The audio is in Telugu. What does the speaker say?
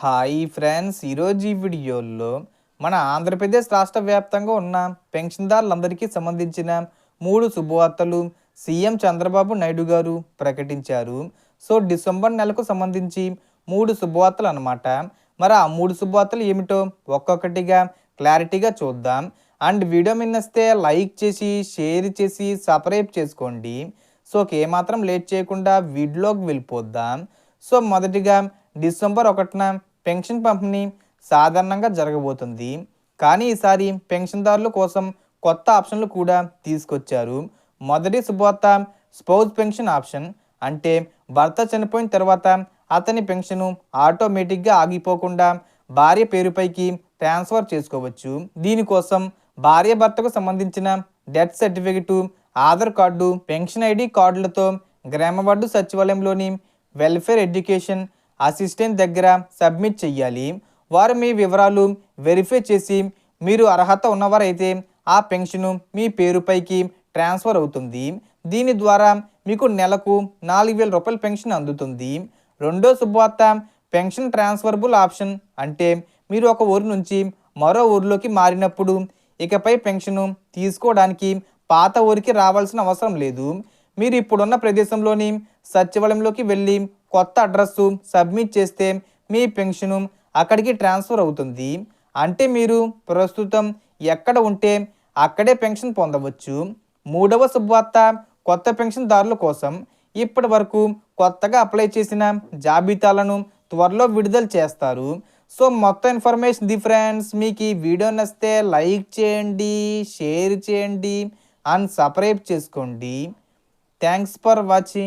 హాయ్ ఫ్రెండ్స్, ఈరోజు ఈ వీడియోలో మన ఆంధ్రప్రదేశ్ రాష్ట్ర వ్యాప్తంగా ఉన్న పెన్షన్దారులందరికీ సంబంధించిన 3 శుభవార్తలు సీఎం చంద్రబాబు నాయుడు గారు ప్రకటించారు. సో డిసెంబర్ నెలకు సంబంధించి 3 శుభవార్తలు అన్నమాట. మరి ఆ 3 శుభవార్తలు ఏమిటో ఒక్కొక్కటిగా క్లారిటీగా చూద్దాం. అండ్ వీడియో మిన్నస్తే లైక్ చేసి, షేర్ చేసి, సబ్స్క్రైబ్ చేసుకోండి. సో ఏమాత్రం లేట్ చేయకుండా వీడియోలోకి వెళ్ళిపోద్దాం. సో మొదటిగా డిసెంబర్ 1న పెన్షన్ పంపిణీ సాధారణంగా జరగబోతుంది. కానీ ఈసారి పెన్షన్దారుల కోసం కొత్త ఆప్షన్లు కూడా తీసుకొచ్చారు. మొదటి శుభవార్త స్పౌస్ పెన్షన్ ఆప్షన్. అంటే భర్త చనిపోయిన తర్వాత అతని పెన్షను ఆటోమేటిక్గా ఆగిపోకుండా భార్య పేరుపైకి ట్రాన్స్ఫర్ చేసుకోవచ్చు. దీనికోసం భార్య భర్తకు సంబంధించిన death certificate, Aadhaar card, pension ID కార్డులతో గ్రామవార్డు సచివాలయంలోని వెల్ఫేర్ ఎడ్యుకేషన్ అసిస్టెంట్ దగ్గర సబ్మిట్ చెయ్యాలి. వారు మీ వివరాలు వెరిఫై చేసి మీరు అర్హత ఉన్నవారైతే ఆ పెన్షను మీ పేరుపైకి ట్రాన్స్ఫర్ అవుతుంది. దీని ద్వారా మీకు నెలకు 4,000 రూపాయల పెన్షన్ అందుతుంది. రెండో శుభవార్త పెన్షన్ ట్రాన్స్ఫరబుల్ ఆప్షన్. అంటే మీరు ఒక ఊరు నుంచి మరో ఊరిలోకి మారినప్పుడు ఇకపై పెన్షను తీసుకోవడానికి పాత ఊరికి రావాల్సిన అవసరం లేదు. మీరు ఇప్పుడున్న ప్రదేశంలోని సచివాలయంలోకి వెళ్ళి కొత్త అడ్రస్సు సబ్మిట్ చేస్తే మీ పెన్షను అక్కడికి ట్రాన్స్ఫర్ అవుతుంది. అంటే మీరు ప్రస్తుతం ఎక్కడ ఉంటే అక్కడే పెన్షన్ పొందవచ్చు. మూడవ శుభవార్త కొత్త పెన్షన్దారుల కోసం. ఇప్పటి వరకు కొత్తగా అప్లై చేసిన జాబితాలను త్వరలో విడుదల చేస్తారు. సో మొత్తం ఇన్ఫర్మేషన్ ది ఫ్రెండ్స్. మీకు ఈ వీడియో నచ్చితే లైక్ చేయండి, షేర్ చేయండి అండ్ సబ్స్క్రైబ్ చేసుకోండి. Thanks for watching.